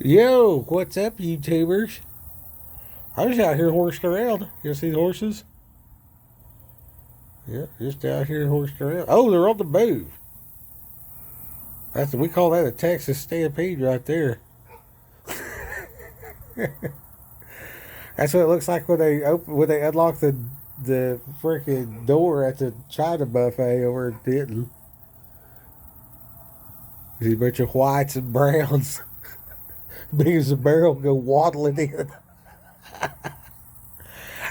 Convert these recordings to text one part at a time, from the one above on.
Yo, what's up, YouTubers? I was out here horsing around. You see the horses? Yeah, just out here horsing around. Oh, they're on the move. We call that a Texas stampede right there. That's what it looks like when they unlock the freaking door at the China buffet over in Denton. You see a bunch of whites and browns, big as a barrel, go waddling in.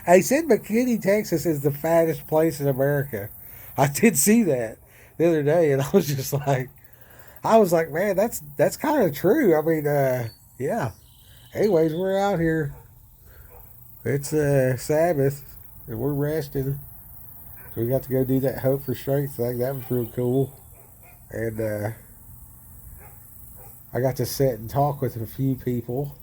I said McKinney, Texas is the fattest place in America. I did see that the other day, and I was like, man, that's kind of true. I mean, yeah. Anyways, we're out here. It's Sabbath, and we're resting. So we got to go do that Hope for Strength thing. That was real cool. And I got to sit and talk with a few people.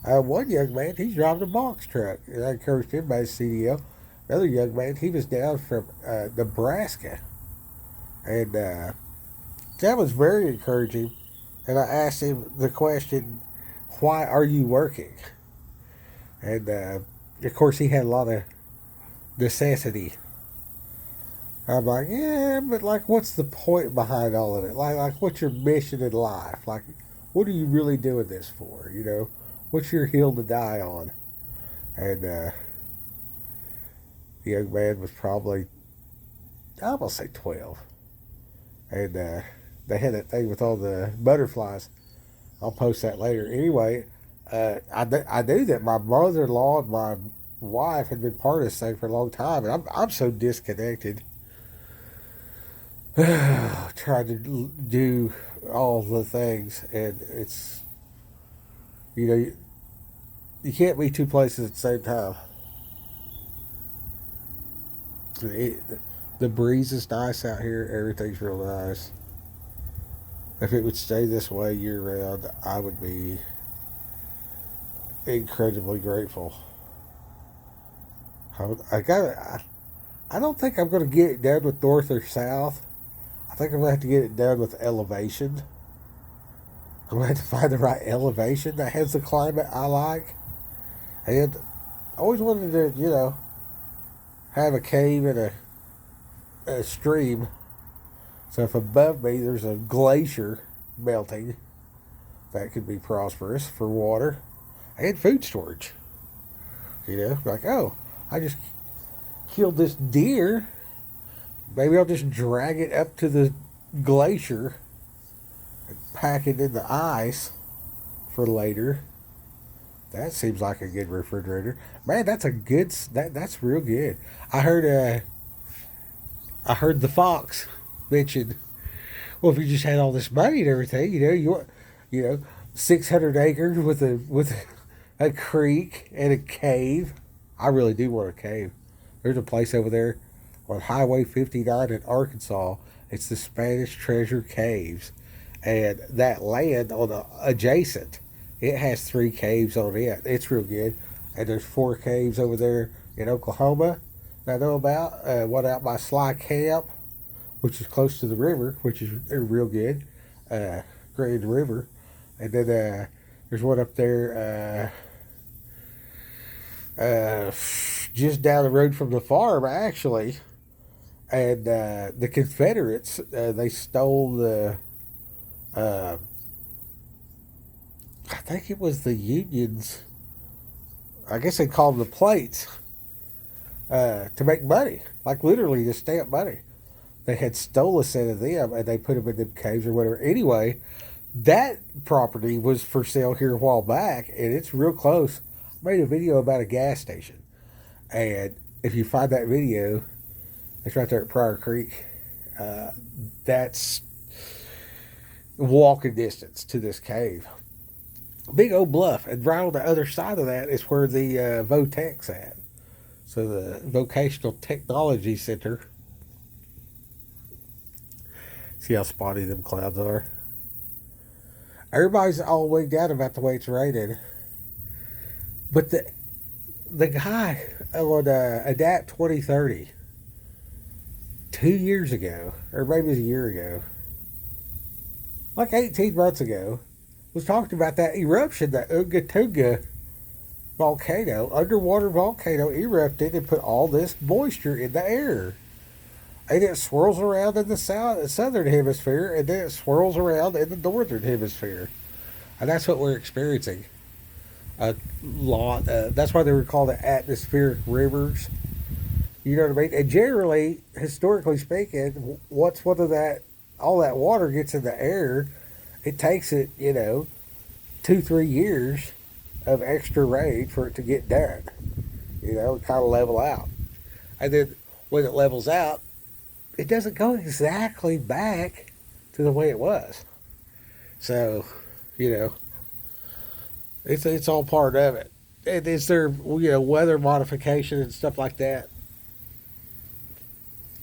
One young man, he's driving a box truck, and I encouraged him by his CDL. Another young man, he was down from Nebraska, and that was very encouraging. And I asked him the question, "Why are you working?" And of course, he had a lot of necessity. I'm like, yeah, but like, what's the point behind all of it? Like, what's your mission in life? Like, what are you really doing this for? You know, what's your hill to die on? And the young man was probably, I'm gonna say 12, and they had that thing with all the butterflies. I'll post that later. Anyway, I knew that my mother-in-law and my wife had been part of this thing for a long time, and I'm so disconnected. Trying to do all the things, and it's you can't be two places at the same time. It, the breeze is nice out here. Everything's real nice. If it would stay this way year round, I would be incredibly grateful. I got. I don't think I'm going to get it done with north or south. I think I'm going to have to get it done with elevation. I'm going to have to find the right elevation that has the climate I like. And I always wanted to, have a cave and a stream. So if above me there's a glacier melting, that could be prosperous for water and food storage. Like, oh, I just killed this deer. Maybe I'll just drag it up to the glacier and pack it in the ice for later. That seems like a good refrigerator. Man, that's real good. I heard I heard the fox mention, well, if you just had all this money and everything, you know, 600 acres with a creek and a cave. I really do want a cave. There's a place over there on Highway 59 in Arkansas. It's the Spanish Treasure Caves, and that land on the adjacent, it has three caves on it. It's real good, and there's four caves over there in Oklahoma that I know about. One out by Sly Camp, which is close to the river, which is real good, Grand River, and then there's one up there. Just down the road from the farm, actually, and the Confederates they stole the uh, I think it was the Unions. I guess they called them the plates to make money, like literally to stamp money. They had stole a set of them and they put them in them caves or whatever. Anyway, that property was for sale here a while back, and it's real close. I made a video about a gas station, and if you find that video, it's right there at Pryor Creek. Uh, that's walking distance to this cave. Big old bluff, and right on the other side of that is where the Votech's at. So the Vocational Technology Center. See how spotty them clouds are. Everybody's all wigged out about the way it's raining, but the guy on Adapt 2030 2 years ago, or maybe it was a year ago, like 18 months ago, was talking about that eruption, that Unga Tunga volcano, underwater volcano erupted and put all this moisture in the air. And it swirls around in the southern hemisphere, and then it swirls around in the northern hemisphere. And that's what we're experiencing a lot. That's why they were called the atmospheric rivers. You know what I mean? And generally, historically speaking, once one of that, all that water gets in the air, it takes it, 2-3 years of extra rain for it to get done. Kind of level out. And then when it levels out, it doesn't go exactly back to the way it was. So, you know, it's all part of it. And is there weather modification and stuff like that?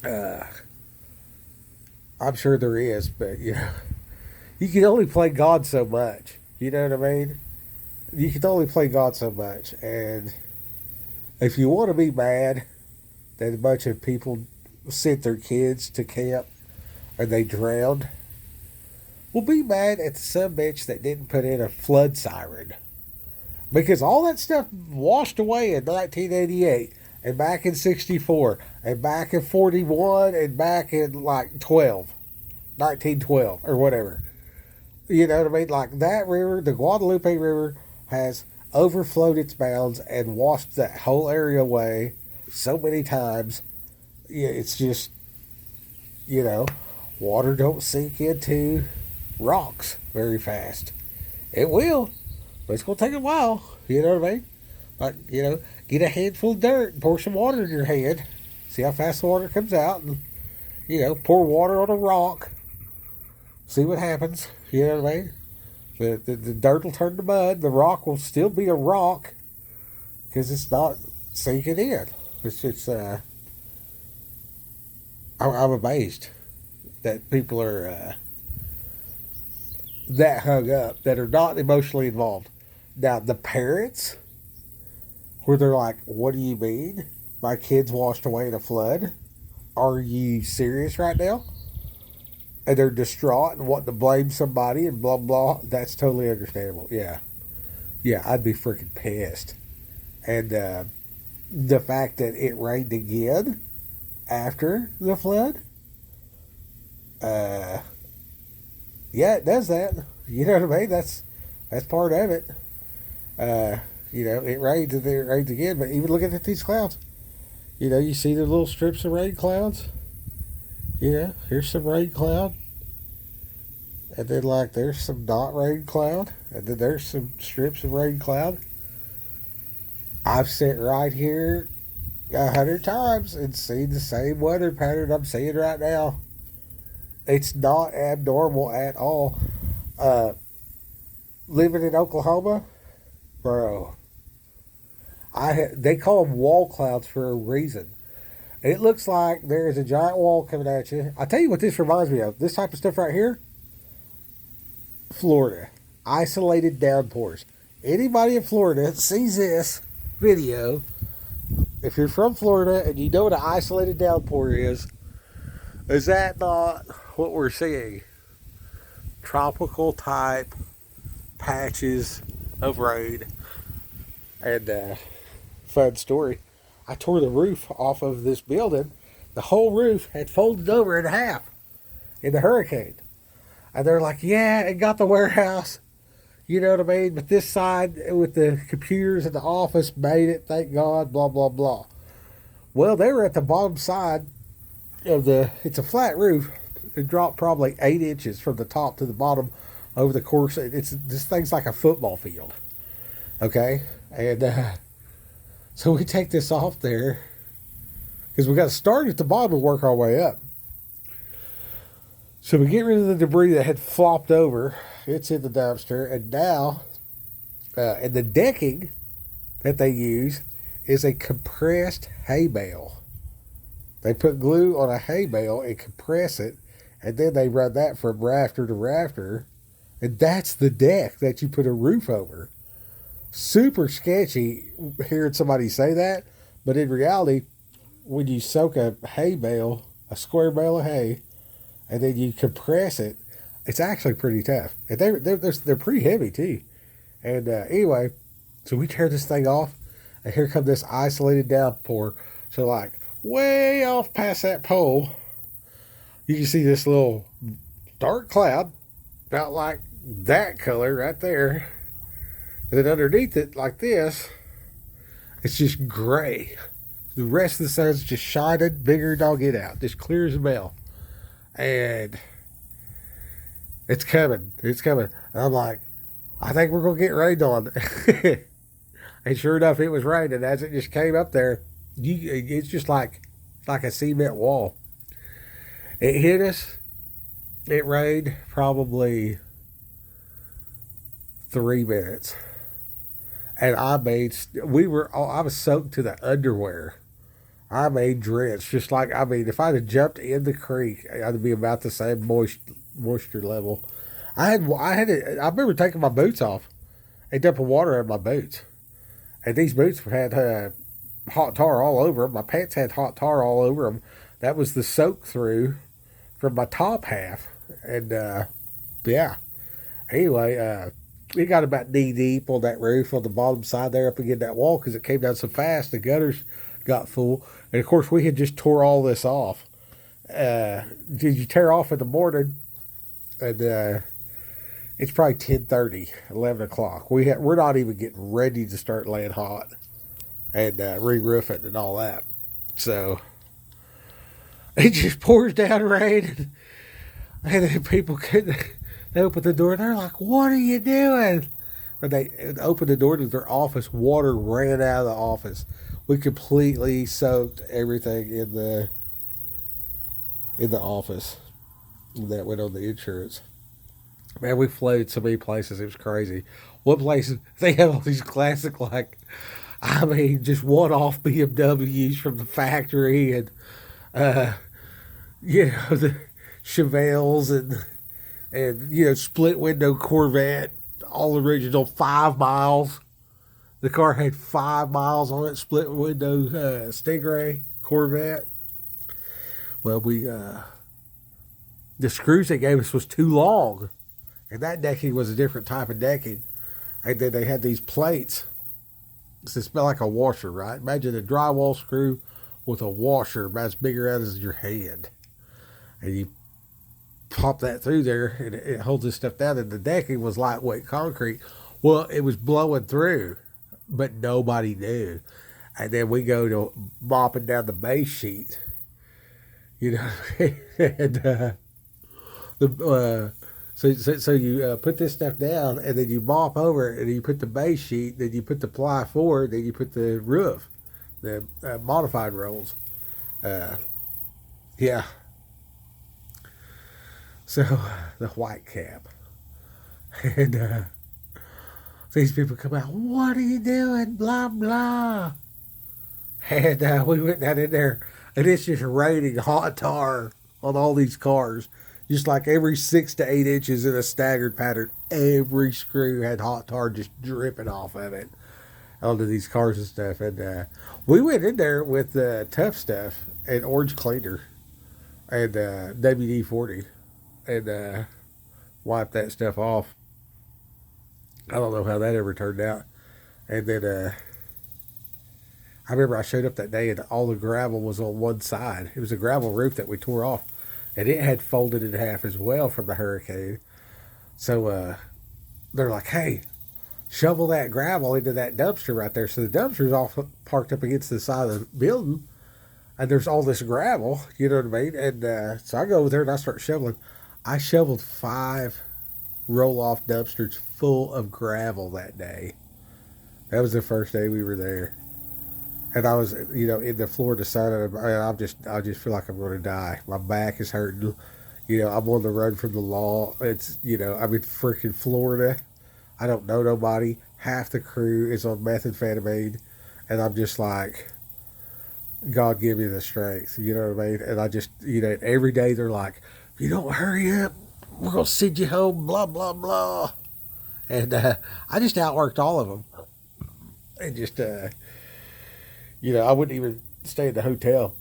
Uh, I'm sure there is, but you can only play God so much. You know what I mean? You can only play God so much, and if you want to be mad that a bunch of people sent their kids to camp and they drowned, well, be mad at the subbitch that didn't put in a flood siren. Because all that stuff washed away in 1988 and back in 64 and back in 41 and back in like 1912 or whatever. You know what I mean? Like that river, the Guadalupe River, has overflowed its bounds and washed that whole area away so many times. Yeah, it's just, you know, water don't sink into rocks very fast. It will, but it's going to take a while. You know what I mean? Like, get a handful of dirt and pour some water in your hand. See how fast the water comes out. And, pour water on a rock. See what happens. You know what I mean? The dirt will turn to mud. The rock will still be a rock because it's not sinking in. I'm amazed that people are that hung up, that are not emotionally involved. Now, the parents, where they're like, what do you mean? My kids washed away in a flood? Are you serious right now? And they're distraught and want to blame somebody and blah, blah. That's totally understandable. Yeah. Yeah, I'd be freaking pissed. And the fact that it rained again after the flood, yeah, it does that. You know what I mean? That's part of it. It rains and then it rains again. But even looking at these clouds, you see the little strips of rain clouds. Here's some rain cloud. And then, there's some not rain cloud. And then there's some strips of rain cloud. I've sat right here 100 times and seen the same weather pattern I'm seeing right now. It's not abnormal at all. Living in Oklahoma, bro, they call them wall clouds for a reason. It looks like there is a giant wall coming at you. I'll tell you what this reminds me of. This type of stuff right here, Florida. Isolated downpours. Anybody in Florida sees this video, if you're from Florida and you know what an isolated downpour is that not what we're seeing? Tropical type patches of rain. And fun story, I tore the roof off of this building. The whole roof had folded over in half in the hurricane. And they're like, yeah, it got the warehouse. You know what I mean? But this side with the computers in the office made it, thank God, blah, blah, blah. Well, they were at the bottom side of it's a flat roof. It dropped probably 8 inches from the top to the bottom over the course. This thing's like a football field. Okay? And so we take this off there because we got to start at the bottom and work our way up. So we get rid of the debris that had flopped over. It's in the dumpster. And now, and the decking that they use is a compressed hay bale. They put glue on a hay bale and compress it, and then they run that from rafter to rafter. And that's the deck that you put a roof over. Super sketchy hearing somebody say that, but in reality, when you soak a hay bale, a square bale of hay, and then you compress it, It's actually pretty tough, and they're pretty heavy too. And anyway, so we tear this thing off, and here come this isolated downpour. So like way off past that pole, you can see this little dark cloud, about like that color right there. And then underneath it, like this, it's just gray. The rest of the sun's just shining bigger dog it out, just clear as a bell. And it's coming. It's coming. And I'm like, I think we're gonna get rained on. And sure enough, it was raining as it just came up there. It's just like a cement wall. It hit us. It rained probably 3 minutes, and I was soaked to the underwear. I made drenched, just like if I'd have jumped in the creek, I'd be about the same moisture level. I remember taking my boots off and dumping water in my boots, and these boots had hot tar all over them. My pants had hot tar all over them. That was the soak through from my top half, and yeah. Anyway, it got about knee deep on that roof on the bottom side there up against that wall because it came down so fast. The gutters got full, and of course we had just tore all this off. Did you tear off in the morning? And it's probably 10:30, 11 o'clock. We're not even getting ready to start laying hot and re-roofing and all that. So it just pours down rain, and then people couldn't. They opened the door and they're like, "What are you doing?" When they opened the door to their office, water ran out of the office. We completely soaked everything in the office that went on the insurance. Man, we floated so many places. It was crazy. One place, they had all these classic, just one off BMWs from the factory and, uh, the Chevelles and split window Corvette, all original, 5 miles. The car had 5 miles on it, split window Stingray Corvette. Well, the screws they gave us was too long, and that decking was a different type of decking. And then they had these plates. It smelled like a washer, right? Imagine a drywall screw with a washer about as big around as your hand, and you pop that through there, and it holds this stuff down. And the decking was lightweight concrete. Well, it was blowing through, but nobody knew. And then we go to mopping down the base sheet, and so you put this stuff down, and then you mop over it, and you put the base sheet, then you put the ply forward, then you put the roof, the modified rolls. Yeah. So the white cap, and these people come out. What are you doing? Blah blah. And we went down in there, and it's just raining hot tar on all these cars, just like every 6 to 8 inches in a staggered pattern. Every screw had hot tar just dripping off of it onto these cars and stuff. And we went in there with Tough Stuff and Orange Cleaner and WD 40 and wiped that stuff off. I don't know how that ever turned out. And then I remember I showed up that day and all the gravel was on one side. It was a gravel roof that we tore off, and it had folded in half as well from the hurricane. So they're like, "Hey, shovel that gravel into that dumpster right there." So the dumpster's all parked up against the side of the building, and there's all this gravel. You know what I mean? And so I go over there and I start shoveling. I shoveled 5 roll-off dumpsters full of gravel that day. That was the first day we were there. And I was, in the Florida sun, and I just feel like I'm going to die. My back is hurting. I'm on the run from the law. It's, I'm in freaking Florida. I don't know nobody. Half the crew is on methamphetamine, and I'm just like, God give me the strength. You know what I mean? And I just, every day they're like, if you don't hurry up, we're going to send you home, blah, blah, blah. And I just outworked all of them. And just, I wouldn't even stay in the hotel.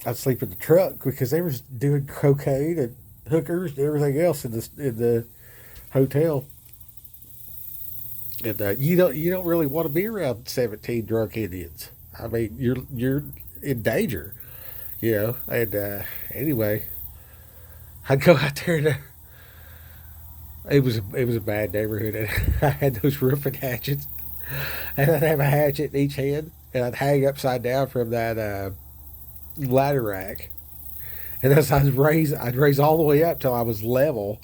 I'd sleep in the truck because they were doing cocaine and hookers and everything else in the hotel. And you don't really want to be around 17 drunk Indians. I mean, you're in danger, you know. And anyway, I go out there and it was a bad neighborhood. And I had those roofing hatchets, and I'd have a hatchet in each hand, and I'd hang upside down from that ladder rack. And as I'd raise all the way up till I was level,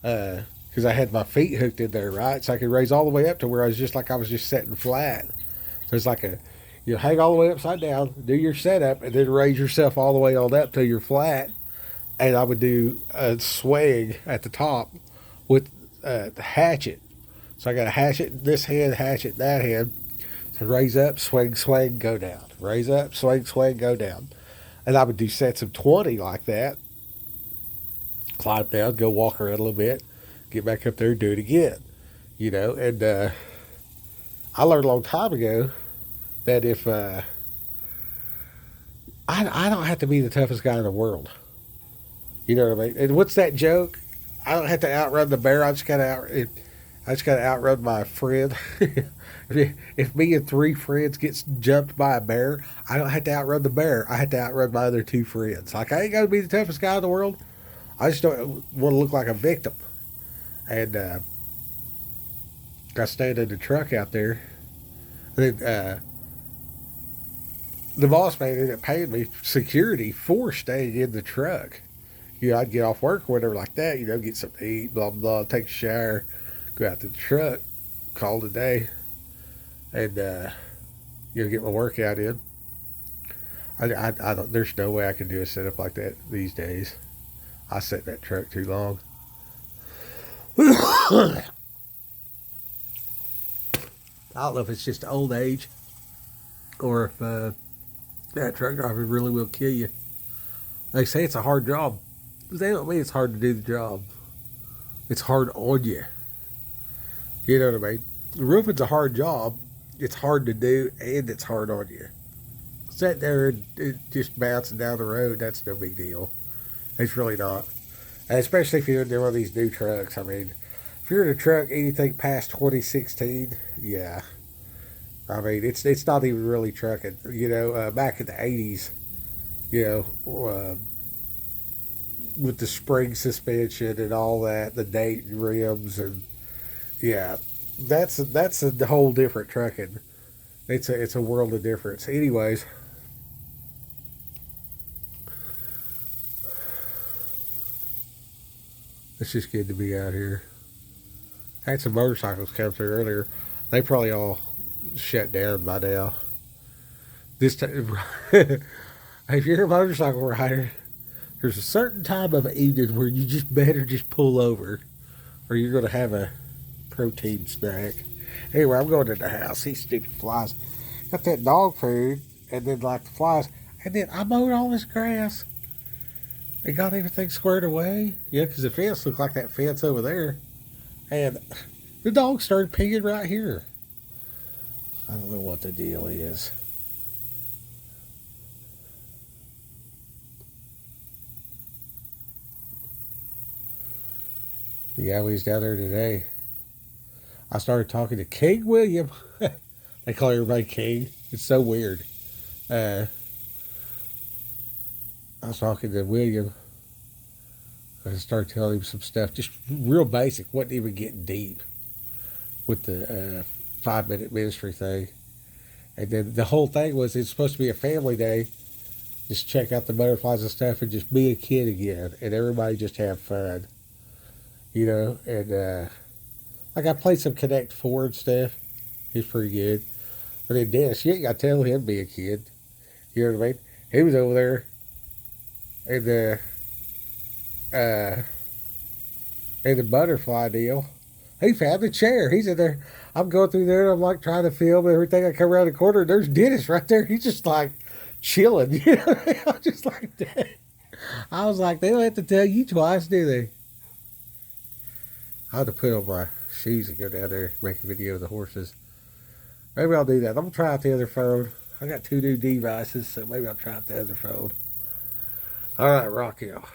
because I had my feet hooked in there, right? So I could raise all the way up to where I was just like I was just sitting flat. So it's like you hang all the way upside down, do your setup, and then raise yourself all the way on up till you're flat. And I would do a swing at the top with the hatchet. So I got a hatchet in this hand, hatchet in that hand. So raise up, swing, swing, go down. Raise up, swing, swing, go down. And I would do sets of 20 like that. Climb down, go walk around a little bit, get back up there, do it again. You know, and I learned a long time ago that if I don't have to be the toughest guy in the world. You know what I mean? And what's that joke? I don't have to outrun the bear. I just gotta outrun my friend. If me and 3 friends gets jumped by a bear, I don't have to outrun the bear. I have to outrun my other 2 friends. Like, I ain't got to be the toughest guy in the world. I just don't want to look like a victim. And I stayed in the truck out there. And then the boss man ended up paying me security for staying in the truck. You know, I'd get off work or whatever like that, you know, get something to eat, blah, blah, take a shower, go out to the truck, call it a day, and, you know, get my workout in. I don't, there's no way I can do a setup like that these days. I sat in that truck too long. I don't know if it's just old age or if that truck driver really will kill you. They say it's a hard job, but they don't mean it's hard to do the job. It's hard on you. You know what I mean? Roofing's a hard job. It's hard to do, and it's hard on you. Sitting there and just bouncing down the road, that's no big deal. It's really not. And especially if you're in one of these new trucks. I mean, if you're in a truck anything past 2016, yeah. I mean, it's not even really trucking. You know, back in the 80s, you know, with the spring suspension and all that, the Dayton rims, and yeah, that's a whole different trucking. It's a world of difference. Anyways, it's just good to be out here. I had some motorcycles come through earlier. They probably all shut down by now. This time, if you're a motorcycle rider, there's a certain time of evening where you just better just pull over, or you're going to have a protein snack. Anyway, I'm going to the house. These stupid flies. Got that dog food, and then like the flies, and then I mowed all this grass. I got everything squared away. Yeah, because the fence looked like that fence over there, and the dog started peeing right here. I don't know what the deal is. Yeah, we was down there today. I started talking to King William. They call everybody King. It's so weird. I was talking to William. I started telling him some stuff, just real basic. Wasn't even getting deep with the 5-minute ministry thing. And then the whole thing was it's supposed to be a family day. Just check out the butterflies and stuff and just be a kid again. And everybody just have fun. You know, and like I played some Connect 4 and stuff. He's pretty good. But then Dennis, you ain't got to tell him to be a kid. You know what I mean? He was over there in the butterfly deal. He found the chair. He's in there. I'm going through there. I'm like trying to film everything. I come around the corner. There's Dennis right there. He's just like chilling. You know, I'm just like that. I was like, they don't have to tell you twice, do they? I had to put on my shoes and go down there and make a video of the horses. Maybe I'll do that. I'm going to try out the other phone. I got 2 new devices, so maybe I'll try out the other phone. All right, rock y'all.